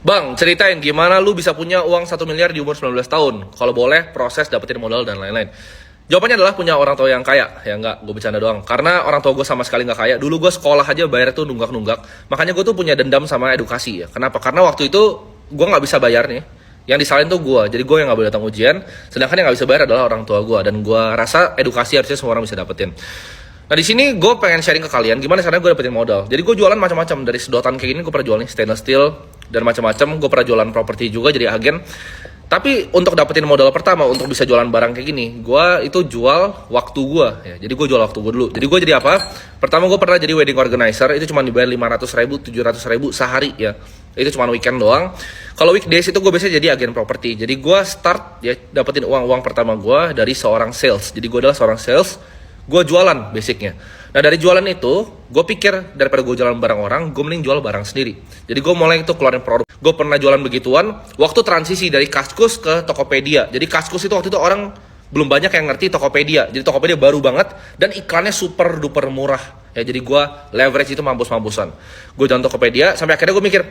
Bang, ceritain gimana lu bisa punya uang 1 miliar di umur 19 tahun? Kalau boleh, proses dapetin modal dan lain-lain. Jawabannya adalah punya orang tua yang kaya. Ya enggak, gue bercanda doang. Karena orang tua gue sama sekali nggak kaya. Dulu gue sekolah aja bayar tuh nunggak-nunggak. Makanya gue tuh punya dendam sama edukasi ya. Kenapa? Karena waktu itu gue nggak bisa bayar nih. Yang disalahin tuh gue. Jadi gue yang nggak boleh datang ujian. Sedangkan yang nggak bisa bayar adalah orang tua gue. Dan gue rasa edukasi harusnya semua orang bisa dapetin. Nah di sini gue pengen sharing ke kalian gimana caranya gue dapetin modal. Jadi gue jualan macam-macam, dari sedotan kayak gini gue pernah jual nih, stainless steel dan macam-macam. Gue pernah jualan properti juga jadi agen. Tapi untuk dapetin modal pertama untuk bisa jualan barang kayak gini, gue itu jual waktu gue ya. Jadi gue jual waktu gue dulu. Jadi gue jadi apa? Pertama gue pernah jadi wedding organizer, itu cuma dibayar 500.000, 700.000 sehari ya. Itu cuma weekend doang. Kalau weekdays itu gue biasanya jadi agen properti. Jadi gue start ya dapetin uang pertama gue dari seorang sales. Jadi gue adalah seorang sales. Gue jualan basicnya. Nah dari jualan itu, gue pikir daripada gue jualan barang orang, gue mending jual barang sendiri. Jadi gue mulai itu keluarin produk. Gue pernah jualan begituan, waktu transisi dari Kaskus ke Tokopedia. Jadi Kaskus itu waktu itu orang belum banyak yang ngerti Tokopedia. Jadi Tokopedia baru banget dan iklannya super duper murah. Ya jadi gue leverage itu mampus-mampusan. Gue jalan Tokopedia sampai akhirnya gue mikir,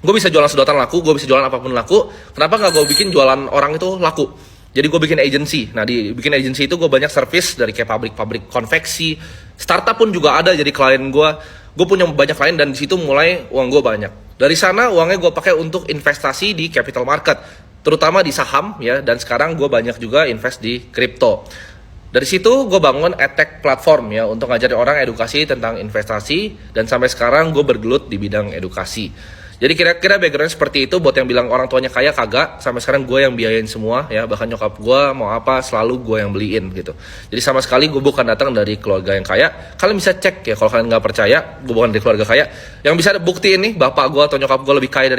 gue bisa jualan sedotan laku, gue bisa jualan apapun laku. Kenapa nggak gue bikin jualan orang itu laku? Jadi gue bikin agency. Nah di bikin agency itu gue banyak service dari kayak pabrik konveksi, startup pun juga ada jadi klien gue. Gue punya banyak klien dan di situ mulai uang gue banyak. Dari sana uangnya gue pakai untuk investasi di capital market, terutama di saham ya. Dan sekarang gue banyak juga invest di kripto. Dari situ gue bangun edtech platform ya untuk ngajarin orang edukasi tentang investasi dan sampai sekarang gue bergelut di bidang edukasi. Jadi kira-kira background seperti itu buat yang bilang orang tuanya kaya, kagak. Sampai sekarang gue yang biayain semua ya, bahkan nyokap gue mau apa selalu gue yang beliin gitu. Jadi sama sekali gue bukan datang dari keluarga yang kaya. Kalian bisa cek ya kalau kalian nggak percaya, gue bukan dari keluarga kaya. Yang bisa buktiin nih bapak gue atau nyokap gue lebih kaya dari